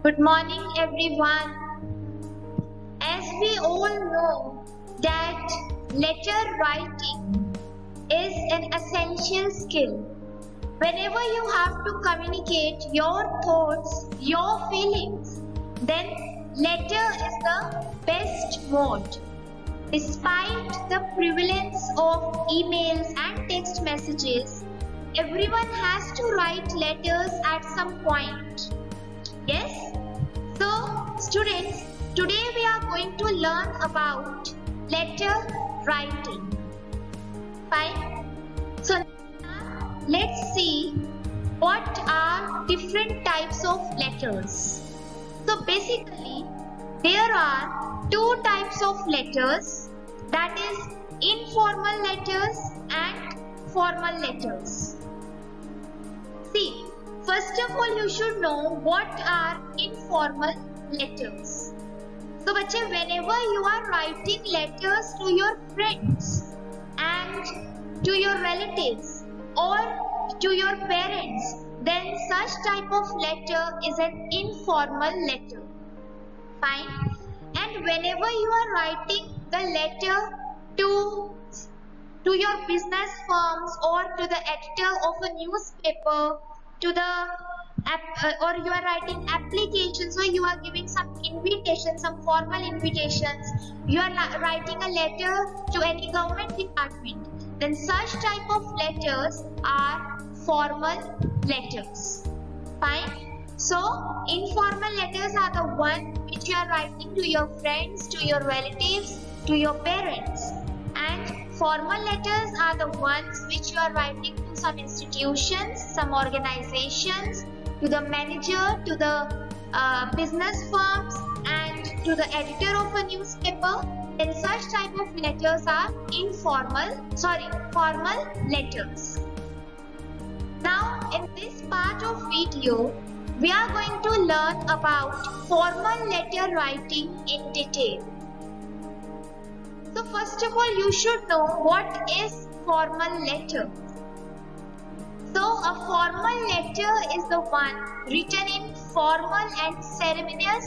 Good morning everyone. As we all know that letter writing is an essential skill. Whenever you have to communicate your thoughts, your feelings, then letter is the best mode. Despite the prevalence of emails and text messages, everyone has to write letters at some point. Yes? So, students, today we are going to learn about letter writing. Fine? So, now let's see what are different types of letters. So, basically, there are two types of letters, that is informal letters and formal letters. See, first of all, you should know what are informal letters. So, बच्चे, whenever you are writing letters to your friends and to your relatives or to your parents, then such type of letter is an informal letter. Fine. And whenever you are writing the letter to your business firms or to the editor of a newspaper, to the or you are writing applications, or you are giving some invitations, some formal invitations, you are writing a letter to any government department, then such type of letters are formal letters. Fine. So, informal letters are the one which you are writing to your friends, to your relatives, to your parents. And formal letters are the ones which you are writing to some institutions, some organizations, to the manager, to the business firms, and to the editor of a newspaper. Then such type of letters are formal letters. Now, in this part of video, we are going to learn about formal letter writing in detail. So first of all, you should know what is formal letter. So a formal letter is the one written in formal and ceremonious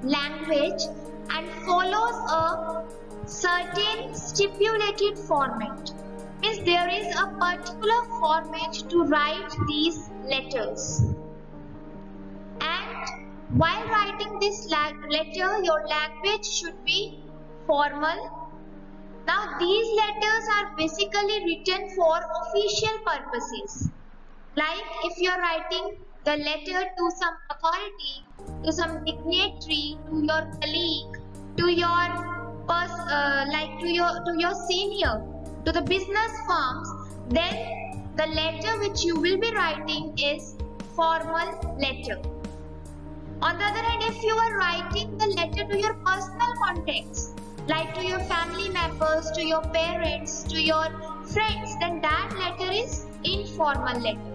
language and follows a certain stipulated format. Means there is a particular format to write these letters. And while writing this letter, your language should be formal. Now these letters are basically written for official purposes. Like if you are writing the letter to some authority, to some dignitary, to your colleague, to your senior, to the business firms, then the letter which you will be writing is formal letter. On the other hand, if you are writing the letter to your personal contacts, like to your family members, to your parents, to your friends, then that letter is informal letter.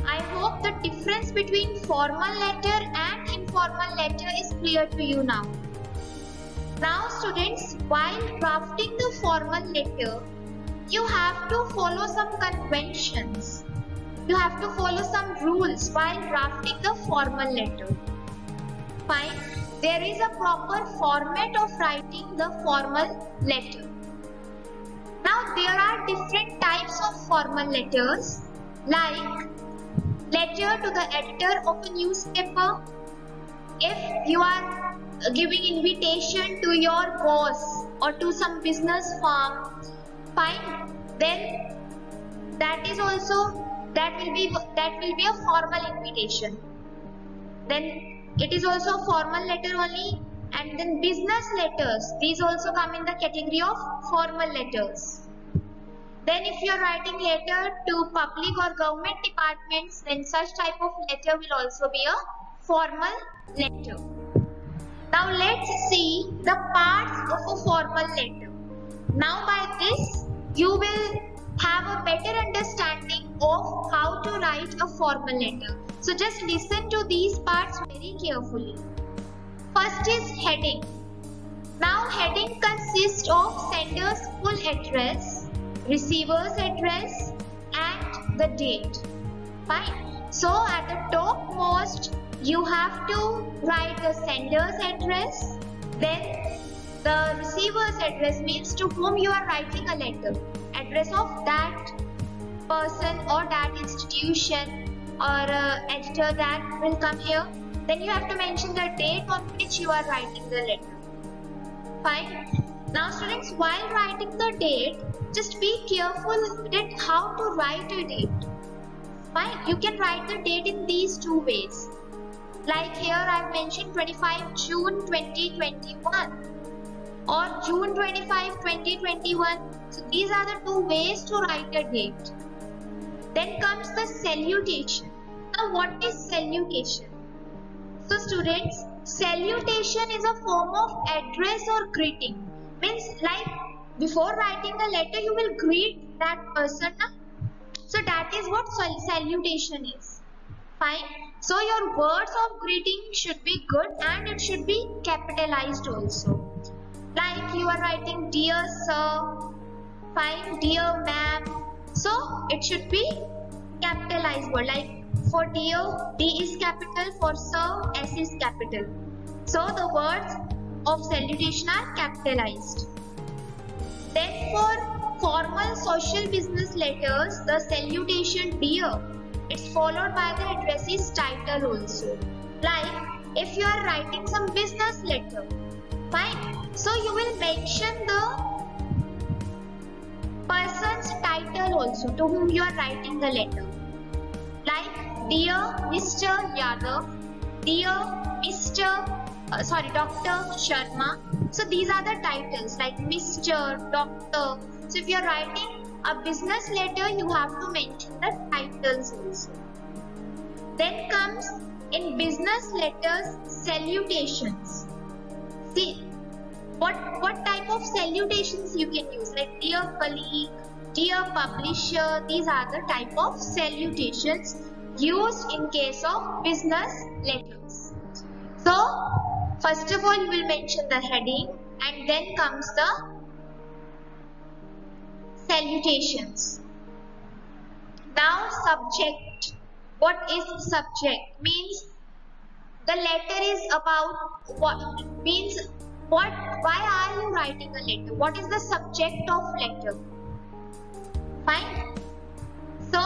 I hope the difference between formal letter and informal letter is clear to you now. Now students, while drafting the formal letter, you have to follow some conventions. You have to follow some rules while drafting the formal letter. Fine. There is a proper format of writing the formal letter. Now there are different types of formal letters, like letter to the editor of a newspaper. If you are giving invitation to your boss or to some business firm, fine, then that will be a formal invitation. Then it is also a formal letter only. And then business letters, these also come in the category of formal letters. Then if you are writing letter to public or government departments, then such type of letter will also be a formal letter. Now let's see the parts of a formal letter. Now by this, you will have a better understanding of how to write a formal letter. So just listen to these parts very carefully. First is heading. Now heading consists of sender's full address, receiver's address and the date. Fine. So at the topmost you have to write the sender's address, then the receiver's address, means to whom you are writing a letter, address of that person or that institution or editor that will come here. Then you have to mention the date on which you are writing the letter. Fine. Now students, while writing the date, just be careful that how to write a date. Fine. You can write the date in these two ways. Like here I have mentioned 25 June 2021 or June 25, 2021. So these are the two ways to write a date. Then comes the salutation. Now what is salutation? So students, salutation is a form of address or greeting. Means like before writing a letter you will greet that person. So that is what salutation is. Fine. So your words of greeting should be good and it should be capitalized also. Like you are writing dear sir, fine, dear ma'am. So it should be capitalized word. Like for dear, D is capital, for sir, S is capital. So the words of salutation are capitalized. Then for formal social business letters, the salutation dear, it's followed by the addressee's title also. Like if you are writing some business letter, fine, so you will mention the person's title also to whom you are writing the letter. Like dear Mr. Yadav, dear Dr. Sharma. So these are the titles like Mr. Doctor. So if you are writing a business letter, you have to mention the titles also. Then comes in business letters salutations. See what type of salutations you can use, like dear colleague, dear publisher. These are the type of salutations used in case of business letters. So first of all you will mention the heading and then comes the salutations. Now subject. What is subject? Means the letter is about what? Means what? Why are you writing a letter? What is the subject of letter? Fine. So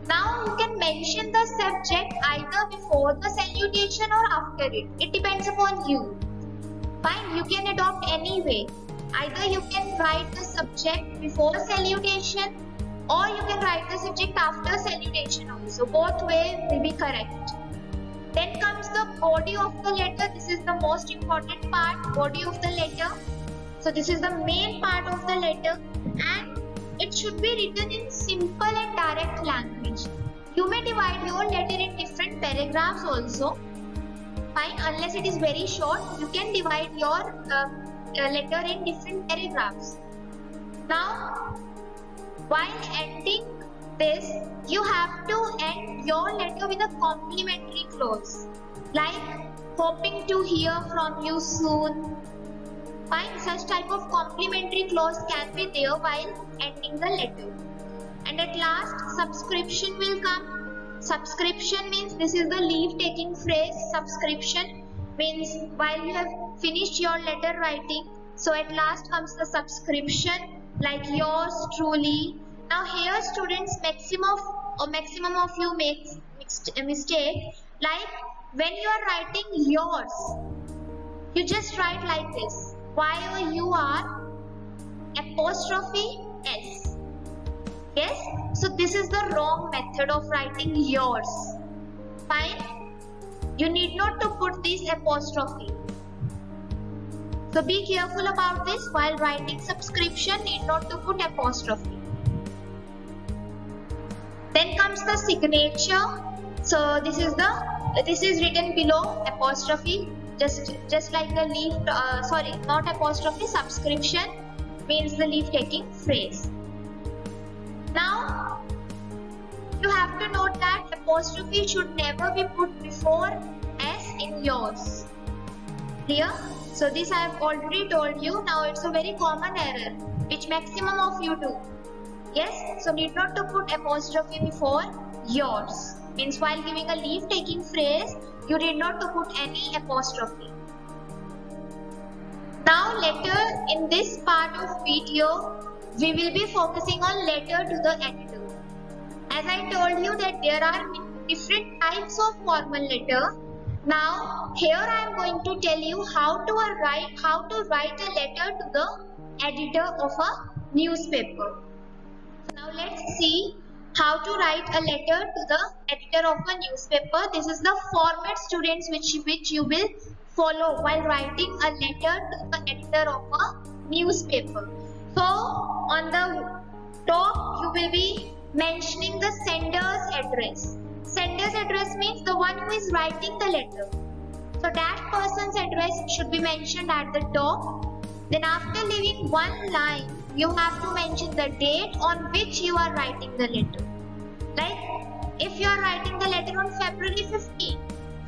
now you can mention the subject either before the salutation or after it. It depends upon you. Fine. You can adopt any way. Either you can write the subject before salutation or you can write the subject after salutation also. Both ways will be correct. Then comes the body of the letter. This is the most important part, body of the letter. So this is the main part of the letter and it should be written in simple and direct language. You may divide your letter in different paragraphs also. Fine, unless it is very short, you can divide your letter in different paragraphs. Now, while ending this, you have to end your letter with a complimentary clause, like hoping to hear from you soon. Fine, such type of complimentary clause can be there while ending the letter. And at last, subscription will come. Subscription means this is the leave-taking phrase. Subscription means while you have finished your letter writing, so at last comes the subscription, like yours truly. Now here students, maximum of you make a mistake. Like when you are writing yours, you just write like this. YOUR apostrophe S. Yes, so this is the wrong method of writing yours. Fine, you need not to put this apostrophe. So be careful about this. While writing subscription, need not to put apostrophe. Then comes the signature. So this is written below apostrophe. Just like the leave, not apostrophe, subscription means the leave taking phrase. Now you have to note that apostrophe should never be put before S in yours. Clear? So this I have already told you. Now it's a very common error which maximum of you do. Yes, so need not to put apostrophe before yours. Means while giving a leave taking phrase, you need not to put any apostrophe. Now letter, in this part of video, we will be focusing on letter to the editor. As I told you that there are different types of formal letter. Now here I am going to tell you how to write a letter to the editor of a newspaper. Now let's see how to write a letter to the editor of a newspaper. This is the format, students, which you will follow while writing a letter to the editor of a newspaper. So on the top you will be mentioning the sender's address. Sender's address means the one who is writing the letter. So that person's address should be mentioned at the top. Then after leaving one line, you have to mention the date on which you are writing the letter. Like if you are writing the letter on February 15,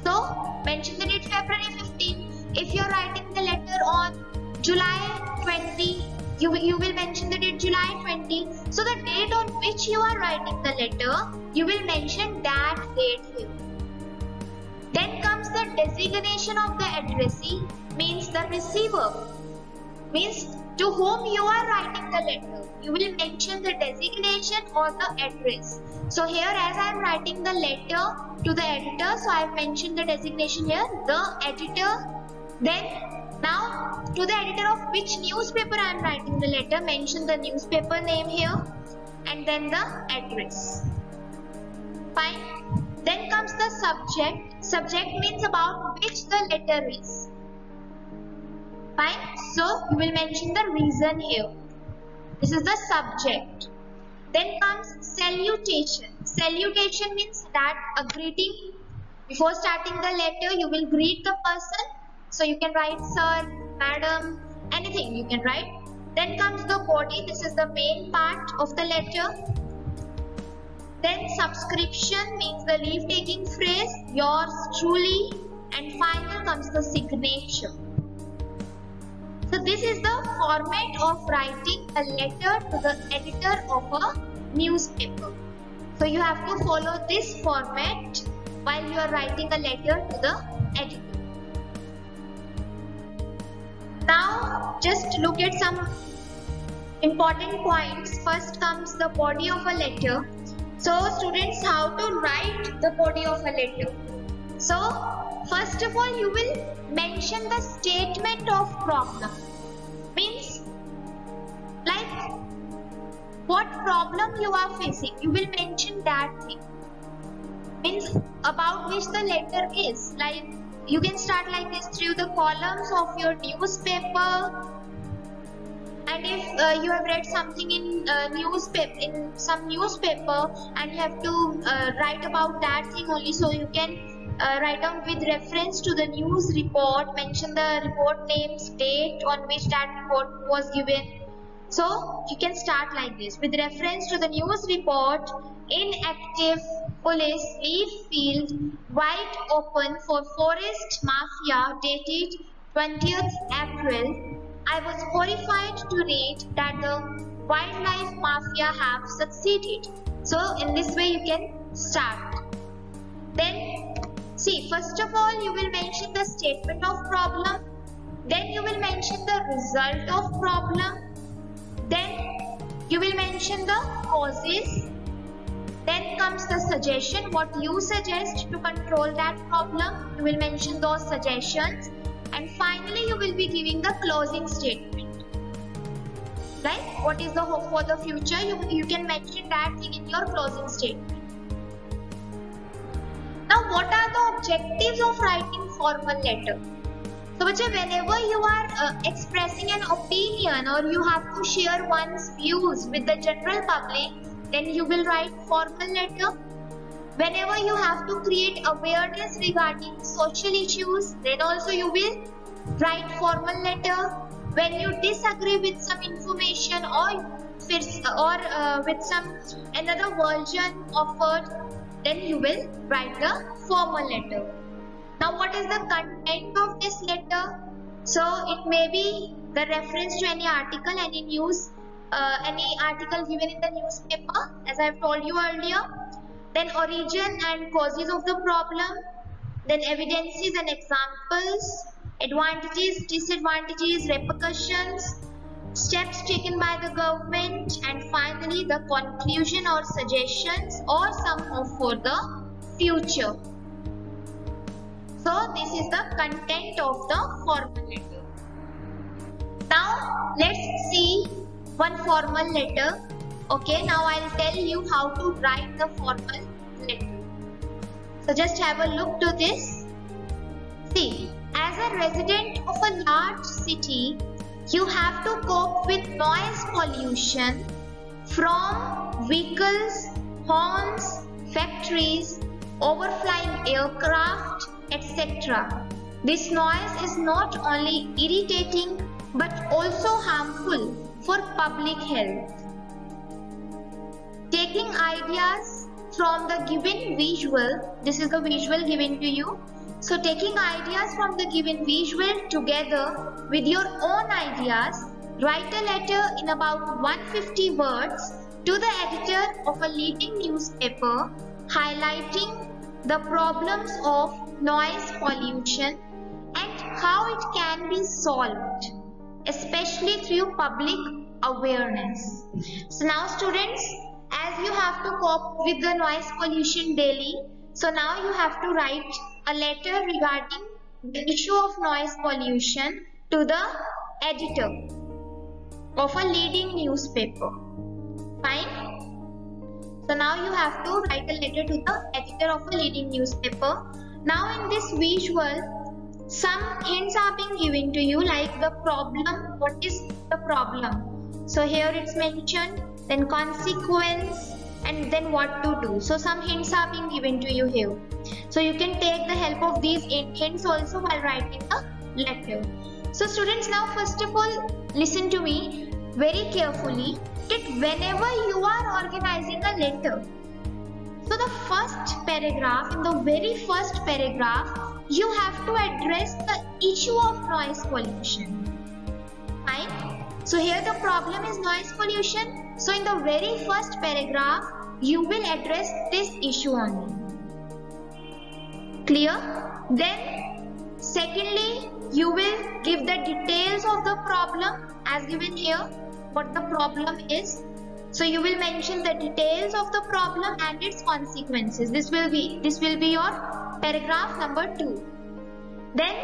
so mention the date February 15. If you are writing the letter on July 20, you will mention the date July 20. So the date on which you are writing the letter, you will mention that date here. Then comes the designation of the addressee, means the receiver, means to whom you are writing the letter. You will mention the designation or the address. So here, as I am writing the letter to the editor, so I have mentioned the designation here, the editor. Then now to the editor of which newspaper I am writing the letter, mention the newspaper name here and then the address. Fine. Then comes the subject. Subject means about which the letter is. Fine. So you will mention the reason here. This is the subject. Then comes salutation. Salutation means that a greeting. Before starting the letter, you will greet the person. So you can write sir, madam, anything you can write. Then comes the body. This is the main part of the letter. Then subscription means the leave taking phrase, yours truly, and final comes the signature. So this is the format of writing a letter to the editor of a newspaper. So you have to follow this format while you are writing a letter to the editor. Now just look at some important points. First comes the body of a letter. So students, how to write the body of a letter? So first of all, you will mention the statement of problem. Means like what problem you are facing, you will mention that thing. Means about which the letter is. Like you can start like this through the columns of your newspaper. And if you have read something in some newspaper, and you have to write about that thing only, so you can write down with reference to the news report, mention the report names, date on which that report was given. So you can start like this: with reference to the news report, inactive police leave field wide open for forest mafia, dated 20th April. I was horrified to read that the wildlife mafia have succeeded. So in this way you can start. Then see, first of all you will mention the statement of problem. Then you will mention the result of problem. Then you will mention the causes. Then comes the suggestion, what you suggest to control that problem. You will mention those suggestions. And finally, you will be giving the closing statement. Like, what is the hope for the future? You can mention that thing in your closing statement. Now, what are the objectives of writing formal letter? So, whenever you are expressing an opinion or you have to share one's views with the general public, then you will write formal letter. Whenever you have to create awareness regarding social issues, then also you will write formal letter. When you disagree with some information or with some another version offered, then you will write the formal letter. Now what is the content of this letter? So it may be the reference to any article, any news, any article given in the newspaper, as I have told you earlier. then origin and causes of the problem, then evidences and examples, advantages, disadvantages, repercussions, steps taken by the government, and finally the conclusion or suggestions or some of for the future. So this is the content of the formal letter. Now let's see one formal letter. Okay, now I'll tell you how to write the formal letter. So just have a look to this. See, as a resident of a large city, you have to cope with noise pollution from vehicles, horns, factories, overflying aircraft, etc. This noise is not only irritating but also harmful for public health. Taking ideas from the given visual, this is the visual given to you. So taking ideas from the given visual together with your own ideas, write a letter in about 150 words to the editor of a leading newspaper highlighting the problems of noise pollution and how it can be solved, especially through public awareness. So now students, as you have to cope with the noise pollution daily, so now you have to write a letter regarding the issue of noise pollution to the editor of a leading newspaper. Fine? So now you have to write a letter to the editor of a leading newspaper. Now in this visual, some hints are being given to you, like the problem. What is the problem? So here it's mentioned, then consequence, and then what to do. So some hints are being given to you here. So you can take the help of these hints also while writing a letter. So students, now first of all, listen to me very carefully, that whenever you are organizing a letter, so the first paragraph, in the very first paragraph, you have to address the issue of noise pollution. Fine? So here the problem is noise pollution. So in the very first paragraph, you will address this issue only. Clear? Then secondly, you will give the details of the problem as given here, what the problem is. So you will mention the details of the problem and its consequences. This will be your paragraph number 2. Then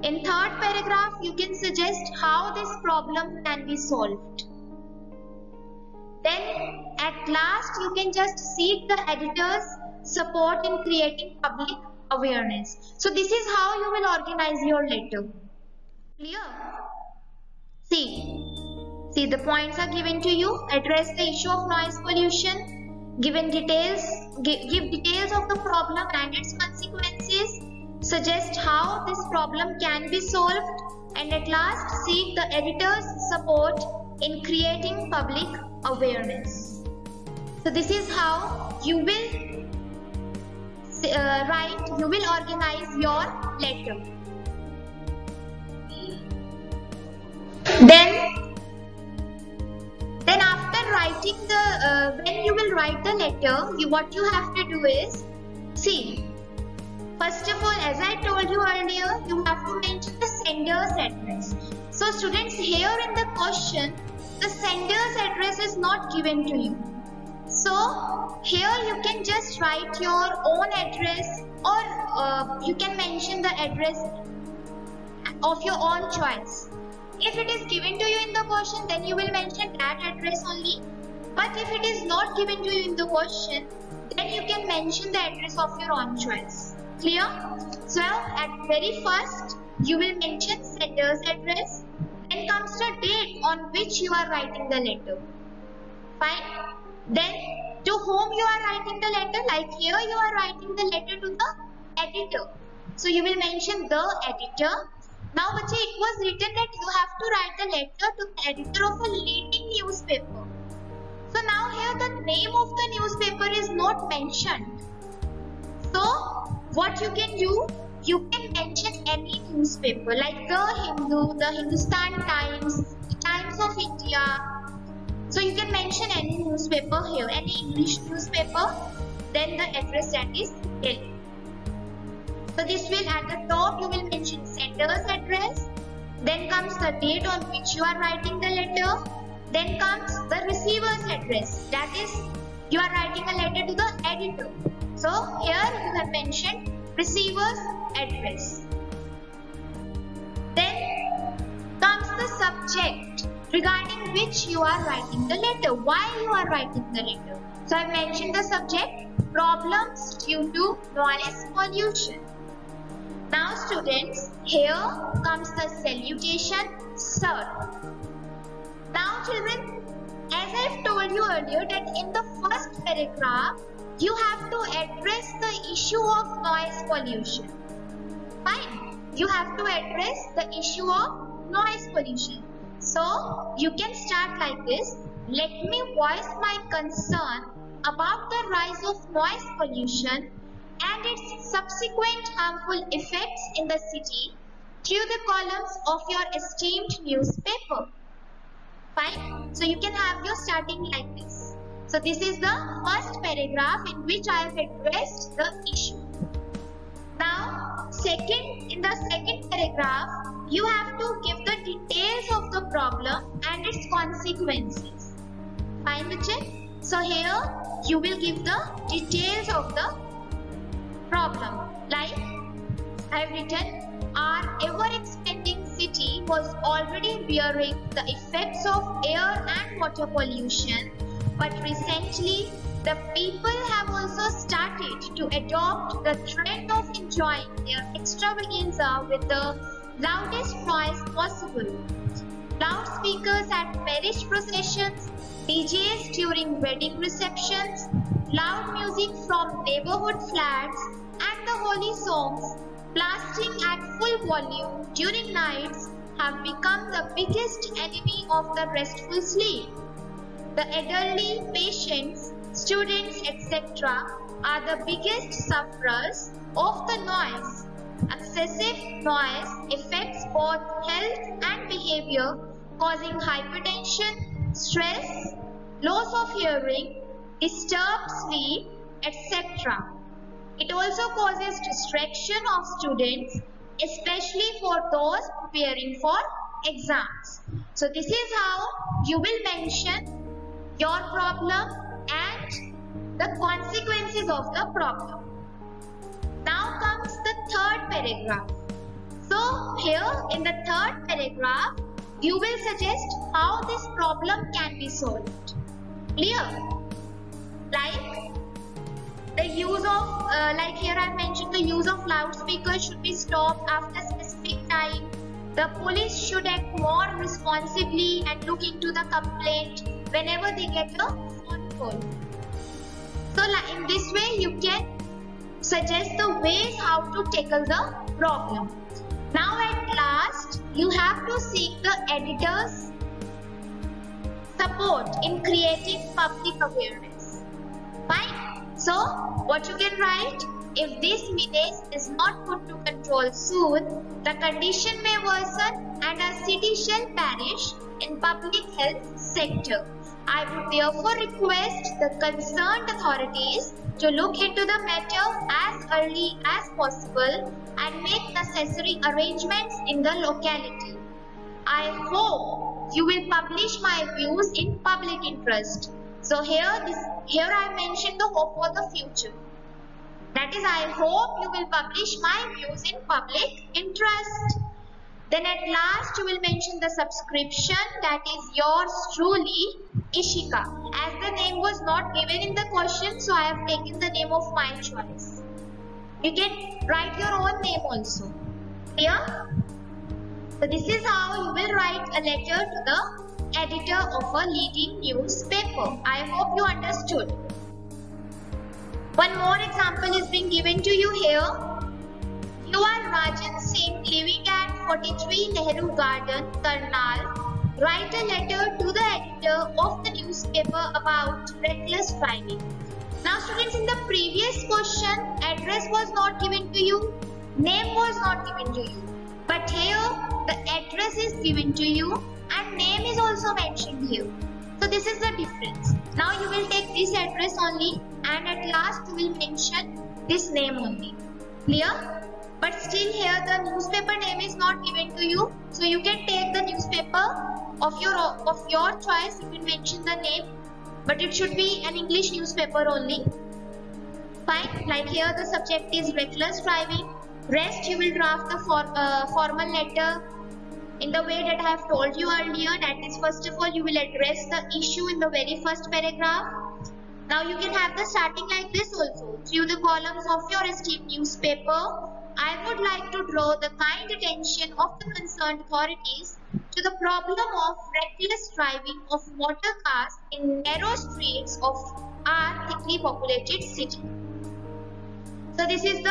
in third paragraph, you can suggest how this problem can be solved. Then at last, you can just seek the editor's support in creating public awareness. So this is how you will organize your letter. Clear? See, the points are given to you. Address the issue of noise pollution. Given details, give details of the problem and its consequences. Suggest how this problem can be solved. And at last, seek the editor's support in creating public awareness. So this is how you will you will organize your letter. Then after writing when you will write the letter, what you have to do is, see, first of all, as I told you earlier, you have to mention the sender's address. So students, here in the question, the sender's address is not given to you. So here you can just write your own address, or you can mention the address of your own choice. If it is given to you in the question, then you will mention that address only. But if it is not given to you in the question, then you can mention the address of your own choice. Clear? So at very first, you will mention sender's address. Then comes the date on which you are writing the letter. Fine? Then to whom you are writing the letter, like here you are writing the letter to the editor. So you will mention the editor. Now bache, it was written that you have to write the letter to the editor of a leading newspaper. So now here the name of the newspaper is not mentioned. So what you can do, you can mention any newspaper like the Hindu, the Hindustan Times, the Times of India. So you can mention any newspaper here, any English newspaper. then the address that is Delhi. So this will, at the top you will mention sender's address, then comes the date on which you are writing the letter, then comes the receiver's address, that is you are writing a letter to the editor. So here you have mentioned receiver's address. Then comes the subject regarding which you are writing the letter, why you are writing the letter. So I mentioned the subject, problems due to noise pollution. Now students, here comes the salutation, sir. Now children, as I have told you earlier that in the first paragraph, you have to address the issue of noise pollution. Fine. You have to address the issue of noise pollution. So you can start like this. Let me voice my concern about the rise of noise pollution and its subsequent harmful effects in the city through the columns of your esteemed newspaper. Fine. So you can have your starting like this. So this is the first paragraph in which I have addressed the issue. Now, in the second paragraph, you have to give the details of the problem and its consequences. Fine, Vijay? So here you will give the details of the problem. Like I have written, our ever-expanding city was already bearing the effects of air and water pollution, but recently the people have also started to adopt the trend of enjoying their extravaganza with the loudest noise possible. Loudspeakers at marriage processions, DJs during wedding receptions, loud music from neighborhood flats, and the holy songs blasting at full volume during nights have become the biggest enemy of the restful sleep. The elderly, patients, students, etc. are the biggest sufferers of the noise. Excessive noise affects both health and behavior, causing hypertension, stress, loss of hearing, disturbed sleep, etc. It also causes distraction of students, especially for those preparing for exams. So this is how you will mention your problem and the consequences of the problem. Now comes the third paragraph. So here in the third paragraph, you will suggest how this problem can be solved. Clear? Like the use of, like here I mentioned, the use of loudspeakers should be stopped after a specific time. The police should act more responsibly and look into the complaint whenever they get a phone call. So in this way you can suggest the ways how to tackle the problem. Now at last you have to seek the editor's support in creating public awareness. Fine. So what you can write? If this menace is not put to control soon, the condition may worsen and our city shall perish in public health sector. I would therefore request the concerned authorities to look into the matter as early as possible and make necessary arrangements in the locality. I hope you will publish my views in public interest. So here I mentioned the hope for the future. That is, I hope you will publish my views in public interest. Then at last you will mention the subscription, that is yours truly, Ishika. As the name was not given in the question, so I have taken the name of my choice. You can write your own name also. Clear? So this is how you will write a letter to the editor of a leading newspaper. I hope you understood. One more example is being given to you here. You are Rajan Singh, living at 43 Nehru Garden, Karnal. Write a letter to the editor of the newspaper about reckless driving. Now students, in the previous question, address was not given to you, name was not given to you. But here, the address is given to you and name is also mentioned here. So this is the difference. Now you will take this address only and at last you will mention this name only. Clear? But still here the newspaper name is not given to you. So you can take the newspaper of your choice. You can mention the name, but it should be an English newspaper only. Fine. Like here the subject is reckless driving. Rest you will draft the formal letter in the way that I have told you earlier. That is, first of all you will address the issue in the very first paragraph. Now you can have the starting like this also. Through the columns of your esteemed newspaper, I would like to draw the kind attention of the concerned authorities to the problem of reckless driving of motor cars in narrow streets of our thickly populated city. So this is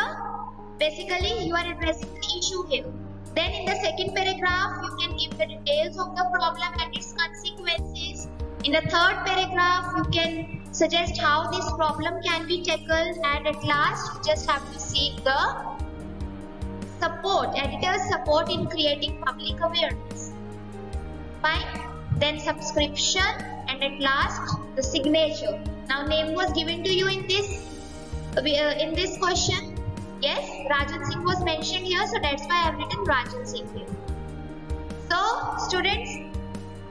basically you are addressing the issue here. Then in the second paragraph, you can give the details of the problem and its consequences. In the third paragraph, you can suggest how this problem can be tackled, and at last you just have to seek the editor's support in creating public awareness. Fine. Then subscription and at last the signature. Now name was given to you in this question. Yes, Rajan Singh was mentioned here, so that's why I have written Rajan Singh here. So students,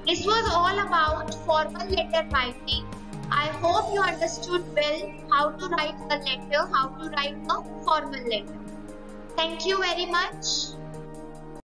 this was all about formal letter writing. I hope you understood well how to write a letter, how to write a formal letter. Thank you very much.